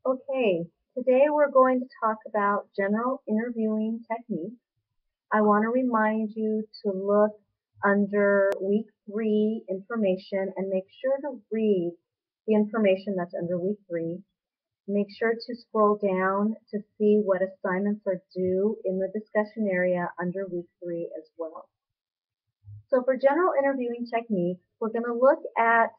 Okay, today we're going to talk about general interviewing techniques. I want to remind you to look under week 3 information and make sure to read the information that's under week 3. Make sure to scroll down to see what assignments are due in the discussion area under week 3 as well. So for general interviewing techniques, we're going to look at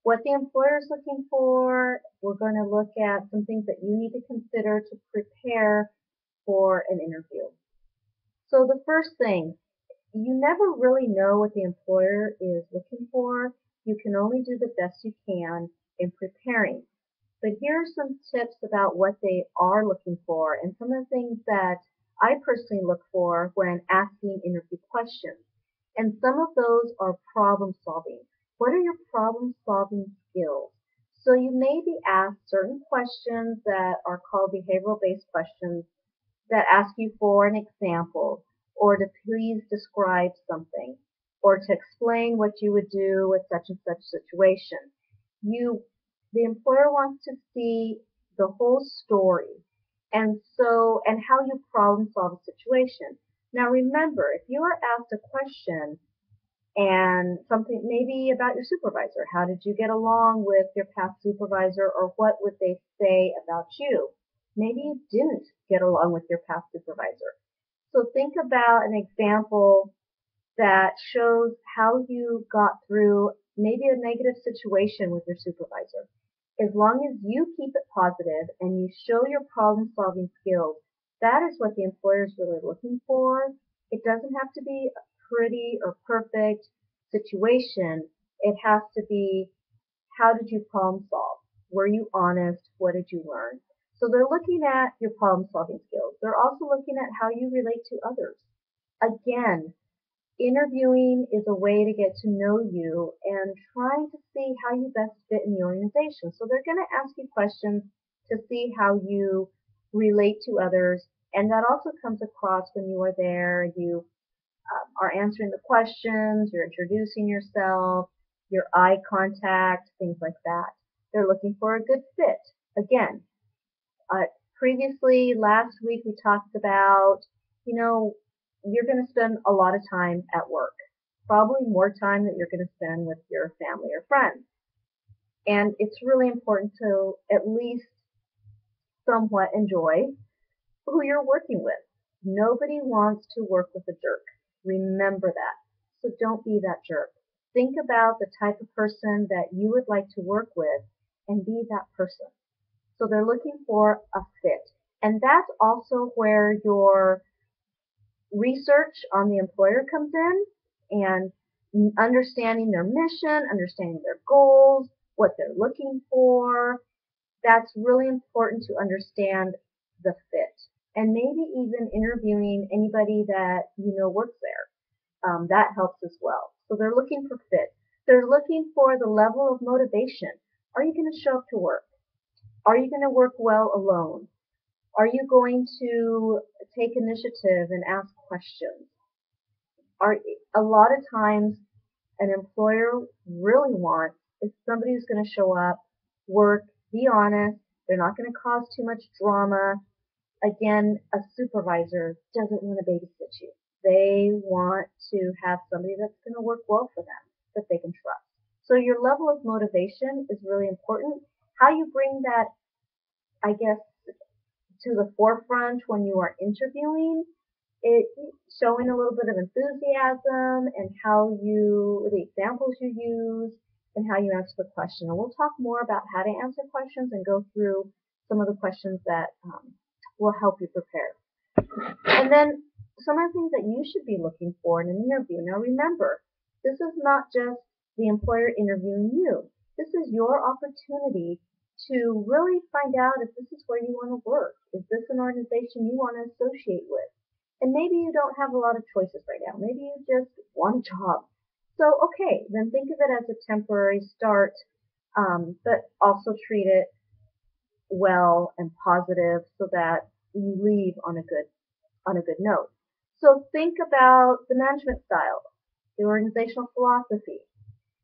what the employer is looking for. We're going to look at some things that you need to consider to prepare for an interview. So the first thing, you never really know what the employer is looking for. You can only do the best you can in preparing. But here are some tips about what they are looking for and some of the things that I personally look for when asking interview questions. And some of those are problem solving. What are your problem solving skills? So you may be asked certain questions that are called behavioral based questions that ask you for an example or to please describe something or to explain what you would do with such and such situation. The employer wants to see the whole story and how you problem solve a situation. Now remember, if you are asked a question and something maybe about your supervisor, how did you get along with your past supervisor, or what would they say about you? Maybe you didn't get along with your past supervisor. So think about an example that shows how you got through maybe a negative situation with your supervisor. As long as you keep it positive and you show your problem solving skills, that is what the employer is really looking for. It doesn't have to be a pretty or perfect situation. It has to be, how did you problem solve? Were you honest? What did you learn? So they're looking at your problem solving skills. They're also looking at how you relate to others. Again, interviewing is a way to get to know you and trying to see how you best fit in the organization. So they're going to ask you questions to see how you relate to others, and that also comes across when you are there. You are answering the questions, you're introducing yourself, your eye contact, things like that. They're looking for a good fit. Again, previously, last week we talked about, you're going to spend a lot of time at work, probably more time that you're going to spend with your family or friends. And it's really important to at least somewhat enjoy who you're working with. Nobody wants to work with a jerk. Remember that. So don't be that jerk. Think about the type of person that you would like to work with and be that person. So they're looking for a fit. And that's also where your research on the employer comes in, and understanding their mission, understanding their goals, what they're looking for. That's really important to understand the fit. And maybe even interviewing anybody that you know works there. That helps as well. So they're looking for fit. They're looking for the level of motivation. Are you going to show up to work? Are you going to work well alone? Are you going to take initiative and ask questions? A lot of times an employer really wants is somebody who's going to show up, work, be honest. They're not going to cause too much drama. Again, a supervisor doesn't want to babysit you. They want to have somebody that's going to work well for them, that they can trust. So your level of motivation is really important. How you bring that, I guess, to the forefront when you are interviewing, it showing a little bit of enthusiasm and the examples you use and how you answer the question. And we'll talk more about how to answer questions and go through some of the questions that will help you prepare. And then some of the things that you should be looking for in an interview. Now remember, this is not just the employer interviewing you. This is your opportunity to really find out if this is where you want to work. Is this an organization you want to associate with? And maybe you don't have a lot of choices right now. Maybe you just want a job. So, okay, then think of it as a temporary start, but also treat it well and positive so that you leave on a good note. So think about the management style, the organizational philosophy,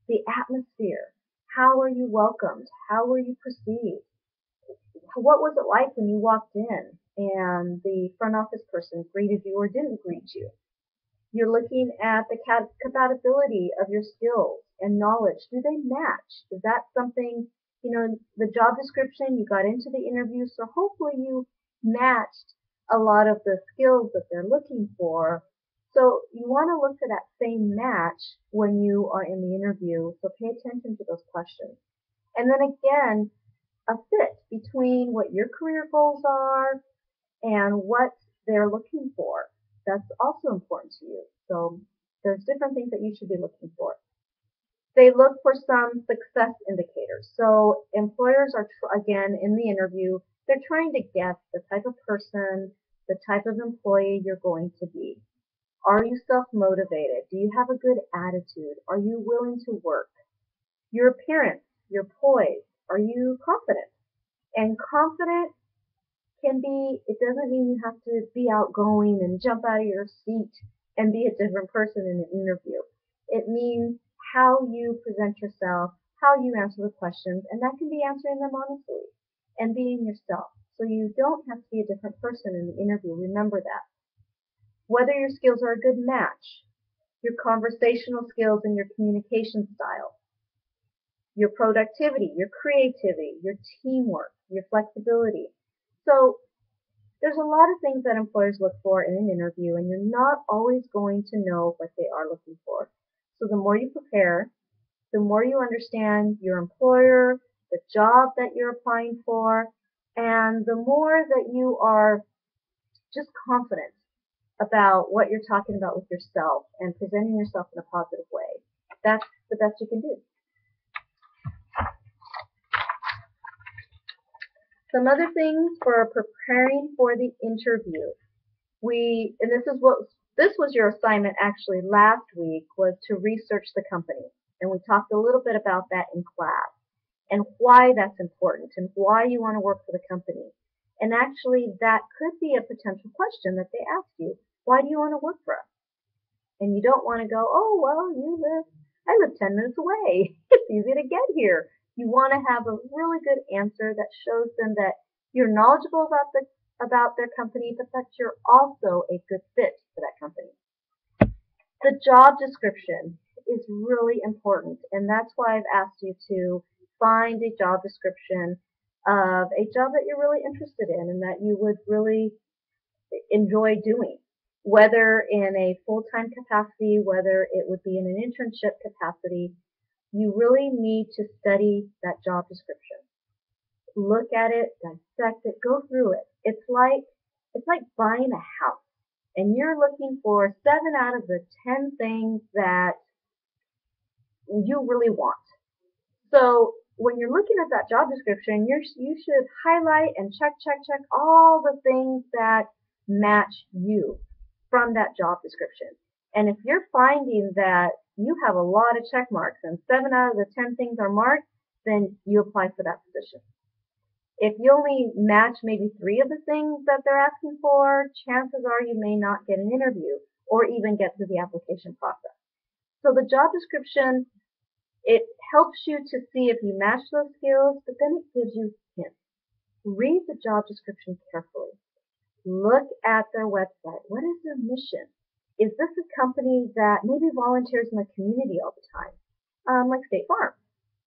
the atmosphere. How are you welcomed? How are you perceived? What was it like when you walked in and the front office person greeted you or didn't greet you? You're looking at the compatibility of your skills and knowledge. Do they match? Is that something, the job description, you got into the interview, so hopefully you matched a lot of the skills that they're looking for. So you want to look for that same match when you are in the interview, so pay attention to those questions. And then again, a fit between what your career goals are and what they're looking for. That's also important to you. So there's different things that you should be looking for. They look for some success indicators. So employers are, again, in the interview, they're trying to guess the type of person, the type of employee you're going to be. Are you self-motivated? Do you have a good attitude? Are you willing to work? Your appearance, your poise. Are you confident? And confident can be, it doesn't mean you have to be outgoing and jump out of your seat and be a different person in an interview. It means how you present yourself, how you answer the questions, and that can be answering them honestly and being yourself. So you don't have to be a different person in the interview. Remember that. Whether your skills are a good match, your conversational skills and your communication style, your productivity, your creativity, your teamwork, your flexibility. So there's a lot of things that employers look for in an interview, and you're not always going to know what they are looking for. So the more you prepare, the more you understand your employer, the job that you're applying for, and the more that you are just confident about what you're talking about with yourself and presenting yourself in a positive way. That's the best you can do. Some other things for preparing for the interview. This was your assignment actually last week, was to research the company. And we talked a little bit about that in class and why that's important and why you want to work for the company. And actually that could be a potential question that they ask you. Why do you want to work for us? And you don't want to go, oh, well, I live 10 minutes away. It's easy to get here. You want to have a really good answer that shows them that you're knowledgeable about their company, but that you're also a good fit for that company. The job description is really important, and that's why I've asked you to find a job description of a job that you're really interested in and that you would really enjoy doing, whether in a full-time capacity, whether it would be in an internship capacity. You really need to study that job description. Look at it, dissect it, go through it. It's like buying a house, and you're looking for 7 out of the 10 things that you really want. So when you're looking at that job description, you should highlight and check all the things that match you from that job description. And if you're finding that you have a lot of check marks and 7 out of the 10 things are marked, then you apply for that position. If you only match maybe 3 of the things that they're asking for, chances are you may not get an interview or even get through the application process. So the job description, it helps you to see if you match those skills, but then it gives you hints. Read the job description carefully. Look at their website. What is their mission? Is this a company that maybe volunteers in the community all the time? Like State Farm.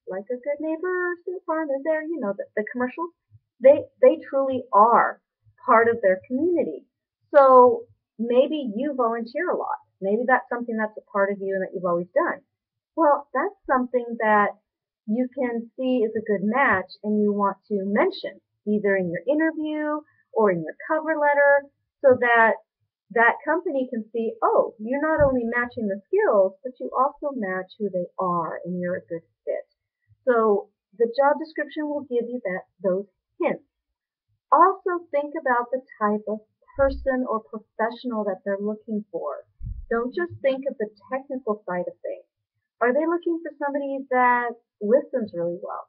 Like a good neighbor, State Farm is there, the commercials. They truly are part of their community. So maybe you volunteer a lot. Maybe that's something that's a part of you and that you've always done. Well, that's something that you can see is a good match and you want to mention either in your interview or in your cover letter so that that company can see, oh, you're not only matching the skills, but you also match who they are and you're a good fit. So the job description will give you those hints. Also think about the type of person or professional that they're looking for. Don't just think of the technical side of things. Are they looking for somebody that listens really well?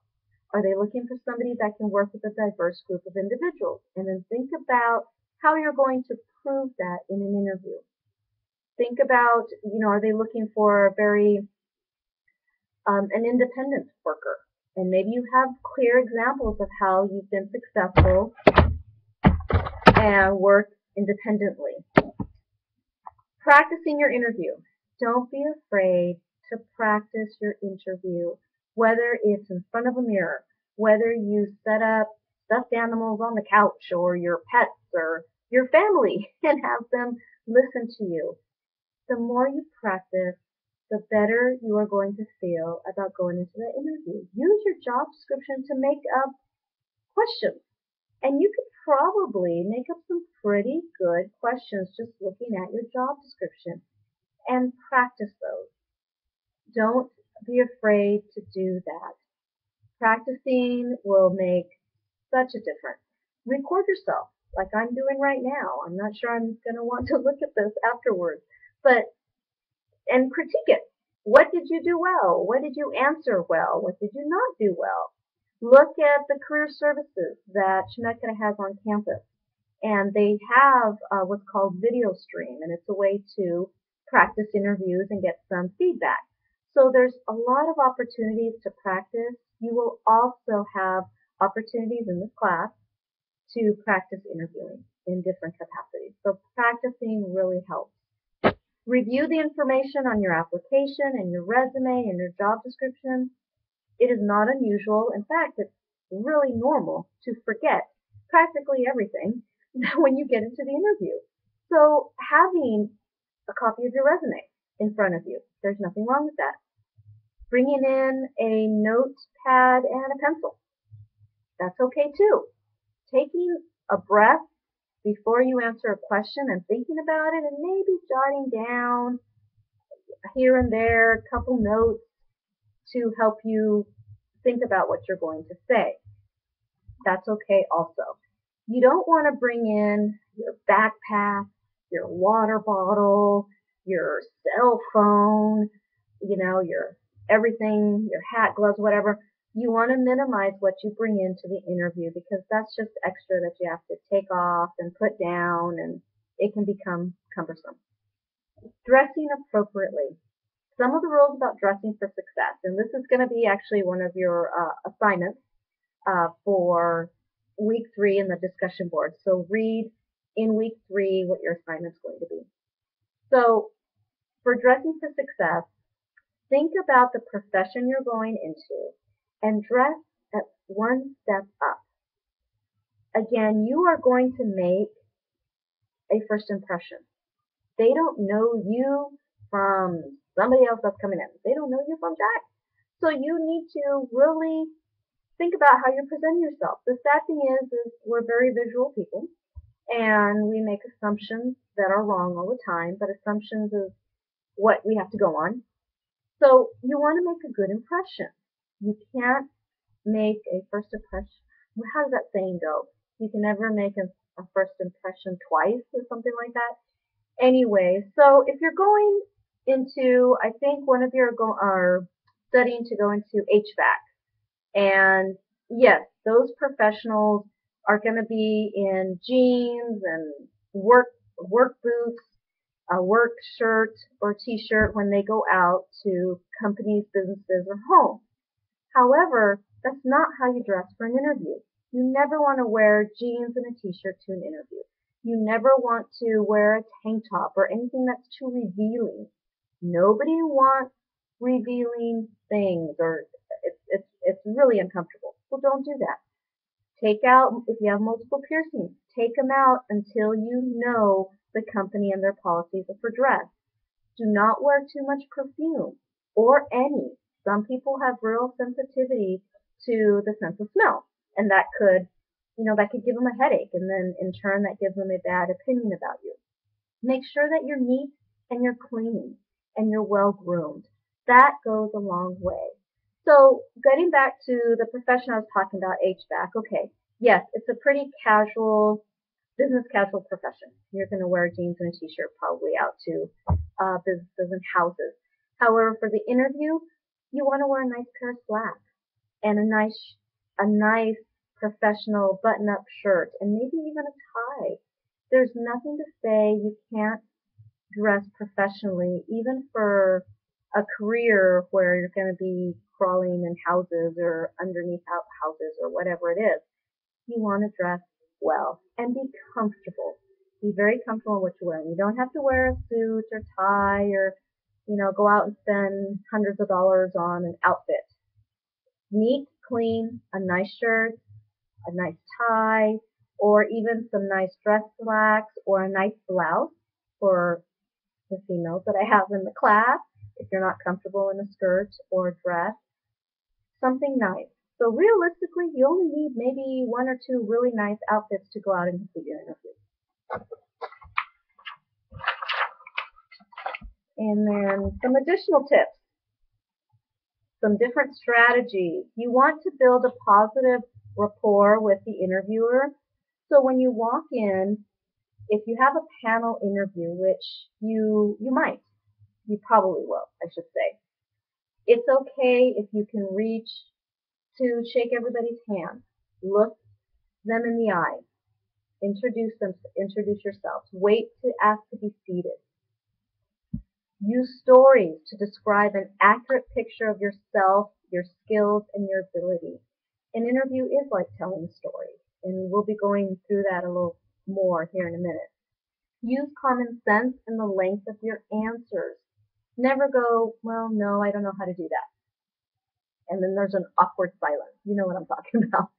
Are they looking for somebody that can work with a diverse group of individuals? And then think about how you're going to prove that in an interview. Think about, are they looking for an independent worker? And maybe you have clear examples of how you've been successful and worked independently. Practicing your interview. Don't be afraid to practice your interview, whether it's in front of a mirror, whether you set up stuffed animals on the couch or your pets or your family and have them listen to you. The more you practice, the better you are going to feel about going into the interview. Use your job description to make up questions. And you could probably make up some pretty good questions just looking at your job description and practice those. Don't be afraid to do that. Practicing will make such a difference. Record yourself like I'm doing right now. I'm not sure I'm going to want to look at this afterwards, and critique it. What did you do well? What did you answer well? What did you not do well? Look at the career services that Chemeketa has on campus. And they have what's called video stream, and it's a way to practice interviews and get some feedback. So there's a lot of opportunities to practice. You will also have opportunities in this class to practice interviewing in different capacities. So practicing really helps. Review the information on your application and your resume and your job description. It is not unusual. In fact, it's really normal to forget practically everything when you get into the interview. So having a copy of your resume in front of you, there's nothing wrong with that. Bringing in a notepad and a pencil, that's okay too. Taking a breath before you answer a question and thinking about it and maybe jotting down here and there a couple notes to help you think about what you're going to say. That's okay also. You don't want to bring in your backpack, your water bottle, your cell phone, your everything, your hat, gloves, whatever. You want to minimize what you bring into the interview because that's just extra that you have to take off and put down, and it can become cumbersome. Dressing appropriately. Some of the rules about dressing for success, and this is going to be actually one of your assignments for week 3 in the discussion board. So read in week 3 what your assignment's going to be. So for dressing for success, think about the profession you're going into and dress at one step up. Again, you are going to make a first impression. They don't know you from somebody else that's coming in. They don't know you from Jack. So you need to really think about how you're presenting yourself. The sad thing is we're very visual people, and we make assumptions that are wrong all the time, but assumptions is what we have to go on. So you want to make a good impression. You can't make a first impression. How does that saying go? You can never make a first impression twice or something like that. Anyway, so if you're going into, I think one of you are studying to go into HVAC. And yes, those professionals are going to be in jeans and work boots, a work shirt or t-shirt when they go out to companies, businesses, or home. However, that's not how you dress for an interview. You never want to wear jeans and a t-shirt to an interview. You never want to wear a tank top or anything that's too revealing. Nobody wants revealing things, or it's really uncomfortable. So don't do that. Take out, if you have multiple piercings, take them out until you know the company and their policies for dress. Do not wear too much perfume or any. Some people have real sensitivity to the sense of smell, and that could give them a headache, and then in turn that gives them a bad opinion about you. Make sure that you're neat and you're clean and you're well groomed. That goes a long way. So getting back to the profession I was talking about, HVAC, okay, yes, it's a pretty casual, business casual profession. You're going to wear jeans and a t-shirt probably out to businesses and houses. However, for the interview, you want to wear a nice pair of slacks and a nice professional button-up shirt and maybe even a tie. There's nothing to say you can't dress professionally, even for a career where you're going to be crawling in houses or underneath houses or whatever it is. You want to dress well and be comfortable. Be very comfortable in what you're wearing. You don't have to wear a suit or tie or, go out and spend hundreds of dollars on an outfit. Neat, clean, a nice shirt, a nice tie, or even some nice dress slacks or a nice blouse for the females that I have in the class. If you're not comfortable in a skirt or a dress, something nice. So realistically, you only need maybe one or two really nice outfits to go out and complete your interview. And then some additional tips, some different strategies. You want to build a positive rapport with the interviewer. So when you walk in, if you have a panel interview, which you probably will, I should say, it's okay if you can reach to shake everybody's hand, look them in the eye, introduce yourselves, wait to ask to be seated. Use stories to describe an accurate picture of yourself, your skills, and your ability. An interview is like telling a story, and we'll be going through that a little more here in a minute. Use common sense in the length of your answers. Never go, well, no, I don't know how to do that. And then there's an awkward silence. You know what I'm talking about.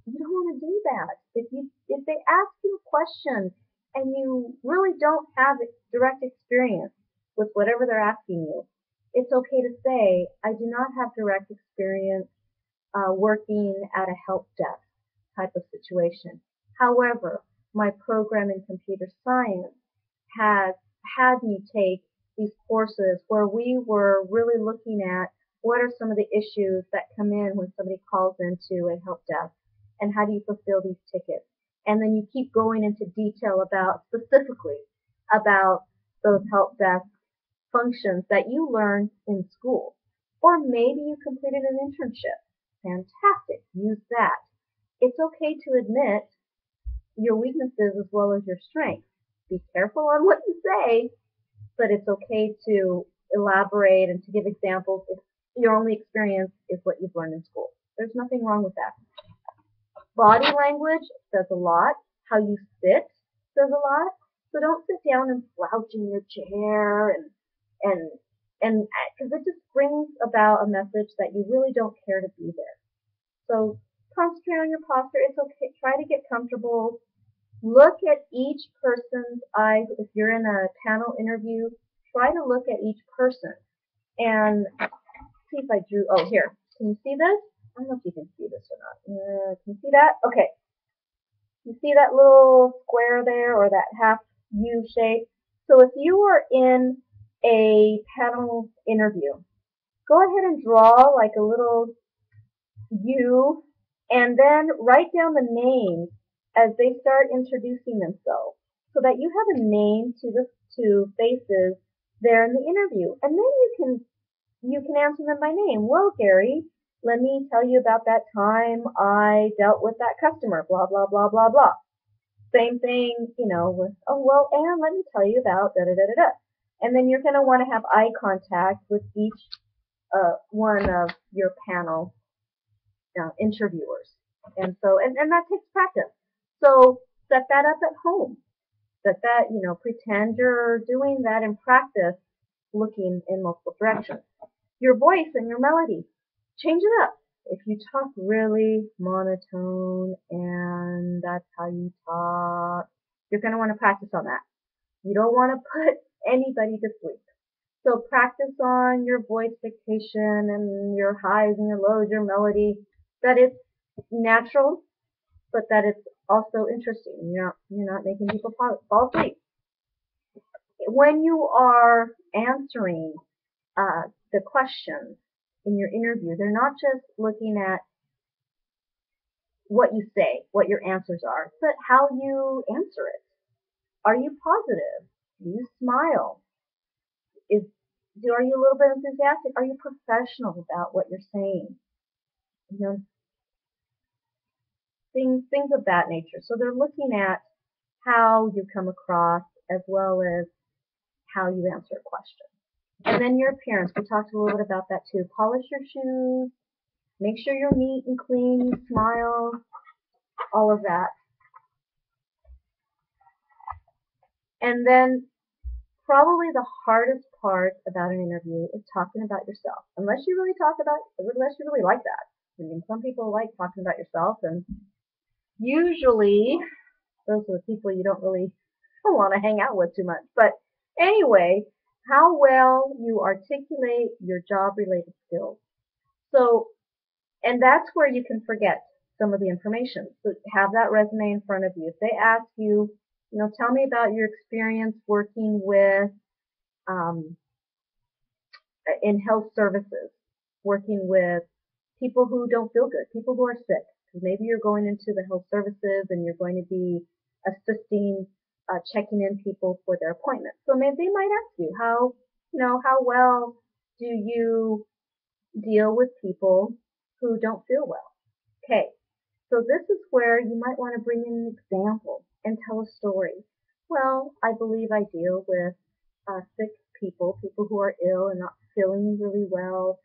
You don't want to do that. If they ask you a question and you really don't have direct experience with whatever they're asking you, it's okay to say, I do not have direct experience working at a help desk type of situation. However, my program in computer science has had me take these courses where we were really looking at what are some of the issues that come in when somebody calls into a help desk, and how do you fulfill these tickets? And then you keep going into detail specifically about those help desk functions that you learned in school. Or maybe you completed an internship. Fantastic. Use that. It's okay to admit your weaknesses as well as your strengths. Be careful on what you say, but it's okay to elaborate and to give examples if your only experience is what you've learned in school. There's nothing wrong with that. Body language says a lot. How you sit says a lot. So don't sit down and slouch in your chair and because it just brings about a message that you really don't care to be there. So concentrate on your posture. It's okay. Try to get comfortable. Look at each person's eyes. If you're in a panel interview, try to look at each person and see if I drew. Oh, here. Can you see this? I don't know if you can see this or not. Can you see that? Okay. You see that little square there, or that half U shape? So if you are in a panel interview, go ahead and draw like a little U, and then write down the names as they start introducing themselves, so that you have a name to the two faces there in the interview. And then you can answer them by name. Well, Gary, let me tell you about that time I dealt with that customer, blah, blah, blah, blah, blah. Same thing, with, oh, well, and let me tell you about da-da-da-da-da. And then you're going to want to have eye contact with each one of your panel interviewers. And so, and that takes practice. So set that up at home. Set that, pretend you're doing that in practice, looking in multiple directions. Your voice and your melody, change it up. If you talk really monotone and that's how you talk, you're going to want to practice on that. You don't want to put anybody to sleep. So practice on your voice dictation and your highs and your lows, your melody, that it's natural, but that it's also interesting. You're not making people fall asleep. When you are answering the questions in your interview, they're not just looking at what you say, what your answers are, but how you answer it. Are you positive? Do you smile? Are you a little bit enthusiastic? Are you professional about what you're saying? Things of that nature. So they're looking at how you come across as well as how you answer a question. And then your appearance. We talked a little bit about that too. Polish your shoes. Make sure you're neat and clean. Smile. All of that. And then probably the hardest part about an interview is talking about yourself. Unless you really like that. I mean, some people like talking about yourself, and usually those are the people you don't really want to hang out with too much. But anyway, how well you articulate your job-related skills. So, and that's where you can forget some of the information. So have that resume in front of you. If they ask you, tell me about your experience working with um, in health services, working with people who don't feel good, people who are sick. Because maybe you're going into the health services and you're going to be assisting, checking in people for their appointments. So maybe they might ask you how well do you deal with people who don't feel well? Okay, so this is where you might want to bring in an example and tell a story. Well, I believe I deal with sick people who are ill and not feeling really well,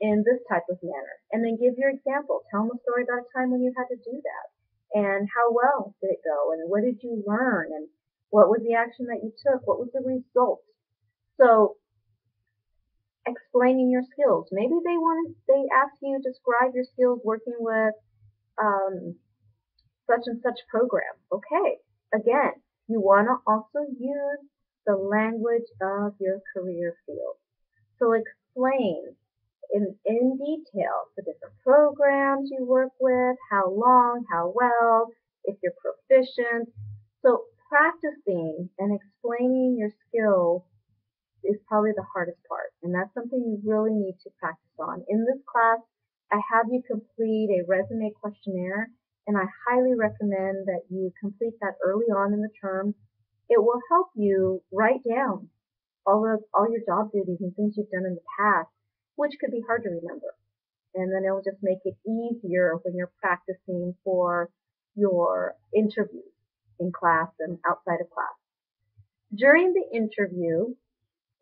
in this type of manner. And then give your example. Tell them a story about a time when you had to do that. And how well did it go? And what did you learn? And what was the action that you took? What was the result? So explaining your skills. Maybe they ask you to describe your skills working with um, such and such program. Okay. Again, you want to also use the language of your career field. So explain in detail the different programs you work with, how long, how well, if you're proficient. So practicing and explaining your skills is probably the hardest part, and that's something you really need to practice on. In this class, I have you complete a resume questionnaire, and I highly recommend that you complete that early on in the term. It will help you write down all your job duties and things you've done in the past, which could be hard to remember. And then it'll just make it easier when you're practicing for your interviews in class and outside of class. During the interview,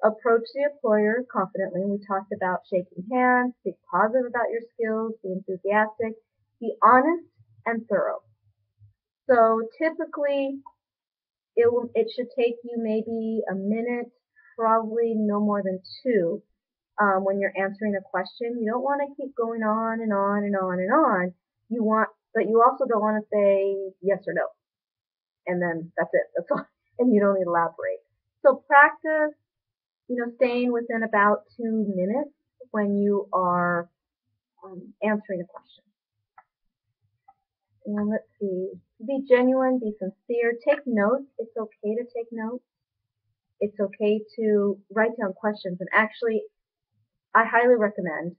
approach the employer confidently. We talked about shaking hands, speak positive about your skills, be enthusiastic, be honest and thorough. So typically it should take you maybe a minute, probably no more than two, when you're answering a question. You don't want to keep going on and on and on and on. But you also don't want to say yes or no, and then that's it. That's all, and you don't need to elaborate. So practice, staying within about 2 minutes when you are answering a question. And let's see. Be genuine, be sincere, take notes. It's okay to take notes. It's okay to write down questions. And actually, I highly recommend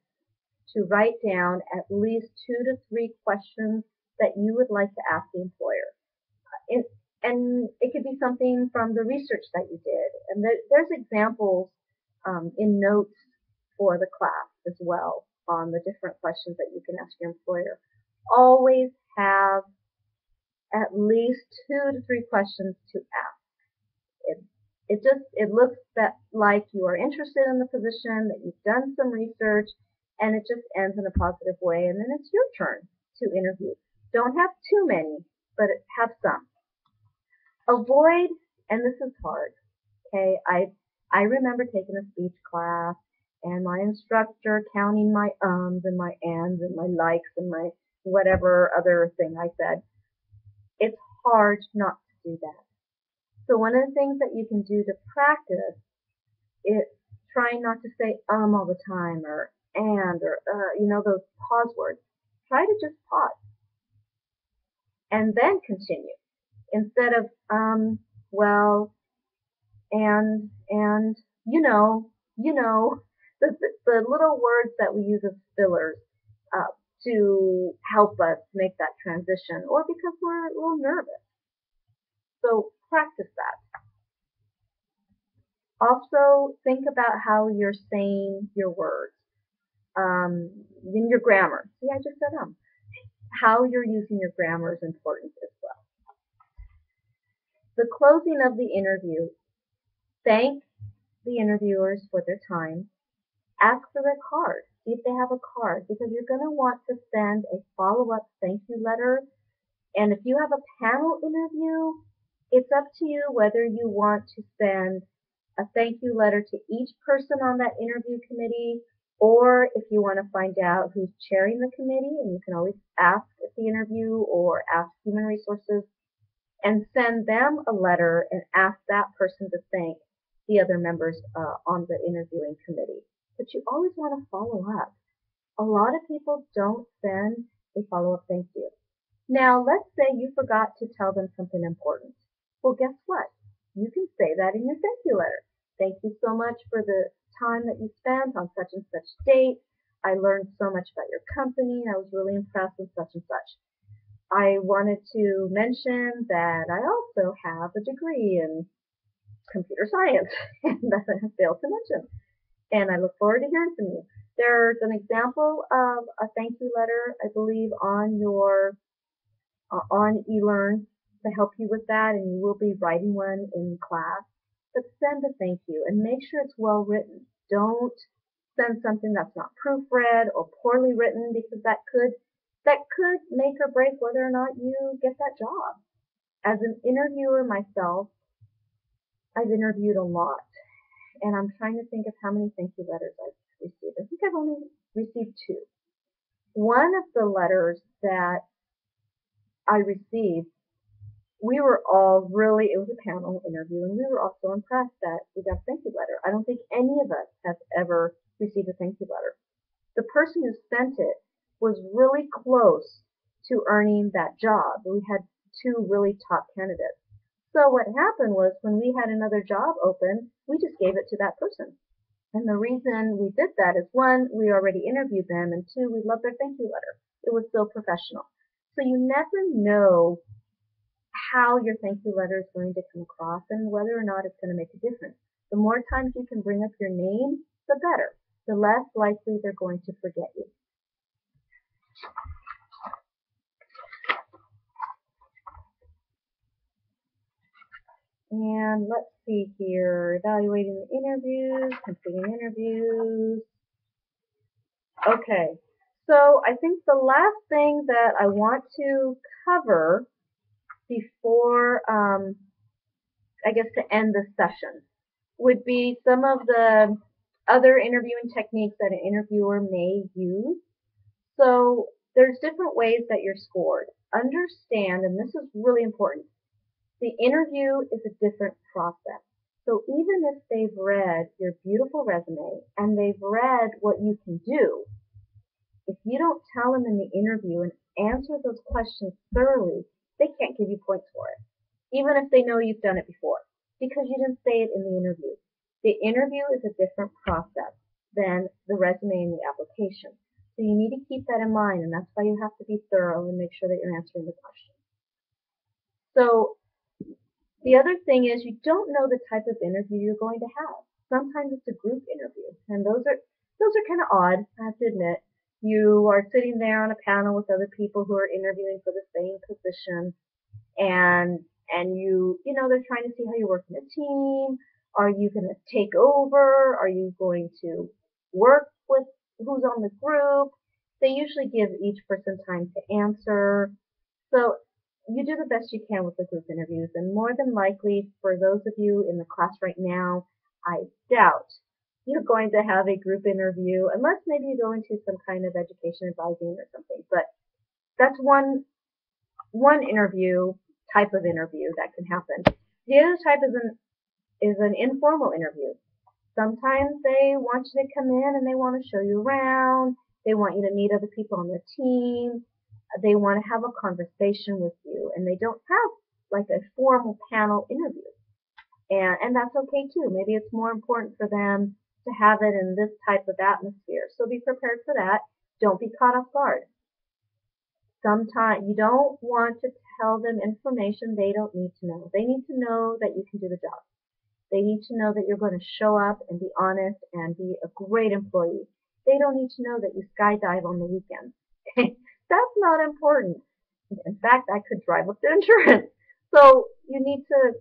to write down at least 2 to 3 questions that you would like to ask the employer. And it could be something from the research that you did. And there's examples in notes for the class as well on the different questions that you can ask your employer. Always have at least 2 to 3 questions to ask. It looks like you are interested in the position, that you've done some research, and it just ends in a positive way. And then it's your turn to interview. Don't have too many, but have some. Avoid, and this is hard. Okay, I remember taking a speech class and my instructor counting my ums and my ands and my likes and my whatever other thing I said. It's hard not to do that. So one of the things that you can do to practice is trying not to say all the time or and or those pause words. Try to just pause and then continue instead of well, and the little words that we use as fillers to help us make that transition, or because we're a little nervous. So practice that. Also, think about how you're saying your words. In your grammar. See, I just said how you're using your grammar is important as well. The closing of the interview. Thank the interviewers for their time. Ask for their card. See if they have a card because you're going to want to send a follow-up thank you letter. And if you have a panel interview, it's up to you whether you want to send a thank you letter to each person on that interview committee, or if you want to find out who's chairing the committee, and you can always ask at the interview or ask human resources and send them a letter and ask that person to thank the other members on the interviewing committee. But you always want to follow up. A lot of people don't send a follow-up thank you. Now, let's say you forgot to tell them something important. Well, guess what? You can say that in your thank you letter. Thank you so much for the time that you spent on such and such date. I learned so much about your company. I was really impressed with such and such. I wanted to mention that I also have a degree in computer science and that I failed to mention. And I look forward to hearing from you. There's an example of a thank you letter, I believe, on your on eLearn to help you with that, and you will be writing one in class. But send a thank you and make sure it's well written. Don't send something that's not proofread or poorly written because that could make or break whether or not you get that job. As an interviewer myself, I've interviewed a lot, and I'm trying to think of how many thank you letters I've received. I think I've only received 2. One of the letters that I received, we were all really, it was a panel interview, and we were all so impressed that we got a thank you letter. I don't think any of us have ever received a thank you letter. The person who sent it was really close to earning that job. We had 2 really top candidates. So what happened was when we had another job open, we just gave it to that person. And the reason we did that is 1, we already interviewed them, and 2, we loved their thank you letter. It was so professional. So you never know how your thank you letter is going to come across and whether or not it's going to make a difference. The more times you can bring up your name, the better. The less likely they're going to forget you. And let's see here, evaluating the interviews, completing interviews. Okay, so I think the last thing that I want to cover before, I guess to end this session, would be some of the other interviewing techniques that an interviewer may use. So there's different ways that you're scored. Understand, and this is really important, the interview is a different process. So even if they've read your beautiful resume and they've read what you can do, if you don't tell them in the interview and answer those questions thoroughly, they can't give you points for it, even if they know you've done it before, because you didn't say it in the interview. The interview is a different process than the resume and the application. So you need to keep that in mind, and that's why you have to be thorough and make sure that you're answering the questions. So the other thing is you don't know the type of interview you're going to have. Sometimes it's a group interview, and those are kind of odd, I have to admit. You are sitting there on a panel with other people who are interviewing for the same position, and you know, they're trying to see how you work in a team. Are you going to take over? Are you going to work with who's on the group? They usually give each person time to answer. So you do the best you can with the group interviews, and more than likely, for those of you in the class right now, I doubt you're going to have a group interview, unless maybe you go into some kind of education advising or something. But that's one interview type of interview that can happen. The other type is an informal interview. Sometimes they want you to come in and they want to show you around. They want you to meet other people on their team. They want to have a conversation with you, and they don't have like a formal panel interview. And that's okay too. Maybe it's more important for them to have it in this type of atmosphere. So be prepared for that. Don't be caught off guard. Sometimes you don't want to tell them information they don't need to know. They need to know that you can do the job. They need to know that you're going to show up and be honest and be a great employee. They don't need to know that you skydive on the weekends. That's not important. In fact, I could drive up the insurance. So you need to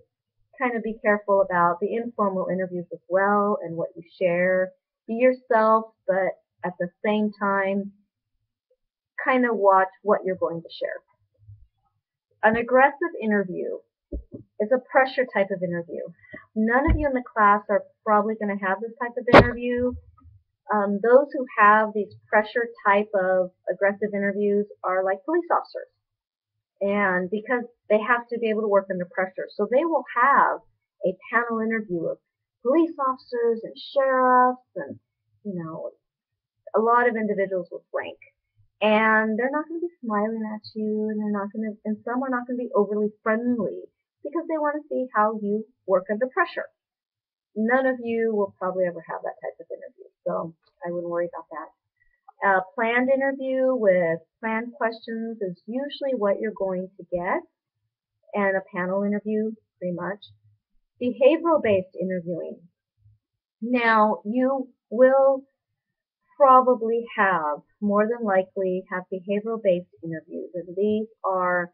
kind of be careful about the informal interviews as well and what you share. Be yourself, but at the same time, kind of watch what you're going to share. An aggressive interview is a pressure type of interview. None of you in the class are probably going to have this type of interview. Those who have these pressure type of aggressive interviews are like police officers. And because they have to be able to work under pressure. So they will have a panel interview of police officers and sheriffs and, a lot of individuals with rank. And they're not going to be smiling at you, and and some are not going to be overly friendly because they want to see how you work under pressure. None of you will probably ever have that type of interview, so I wouldn't worry about that. A planned interview with planned questions is usually what you're going to get, and a panel interview, pretty much. Behavioral-based interviewing. Now, you will probably more than likely have behavioral-based interviews, and these are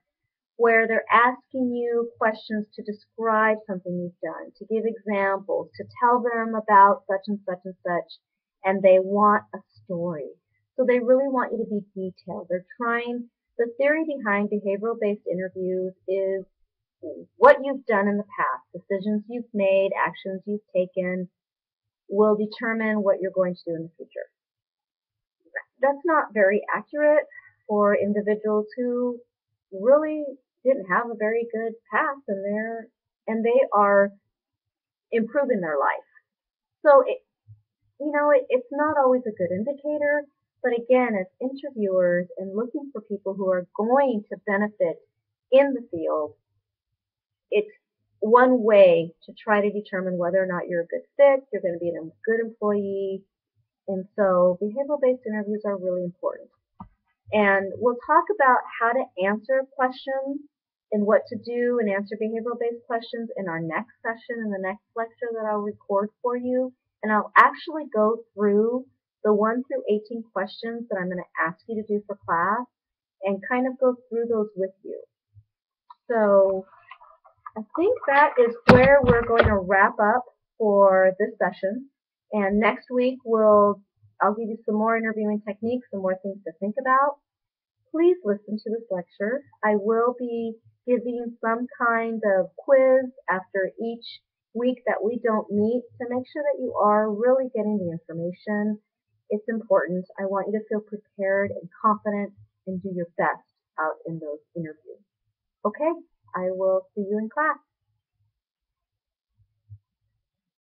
where they're asking you questions to describe something you've done, to give examples, to tell them about such and such and such, and they want a story. So they really want you to be detailed. The theory behind behavioral-based interviews is what you've done in the past, decisions you've made, actions you've taken, will determine what you're going to do in the future. That's not very accurate for individuals who really didn't have a very good past, and they are improving their life. So it's not always a good indicator, but again, as interviewers and looking for people who are going to benefit in the field, it's one way to try to determine whether or not you're a good fit, you're going to be a good employee, and so behavioral-based interviews are really important. And we'll talk about how to answer questions and what to do and answer behavioral-based questions in our next session, in the next lecture that I'll record for you. And I'll actually go through the 1 through 18 questions that I'm going to ask you to do for class and kind of go through those with you. So I think that is where we're going to wrap up for this session. And next week I'll give you some more interviewing techniques, some more things to think about. Please listen to this lecture. I will be giving some kind of quiz after each week that we don't meet to make sure that you are really getting the information. It's important. I want you to feel prepared and confident and do your best out in those interviews. Okay, I will see you in class.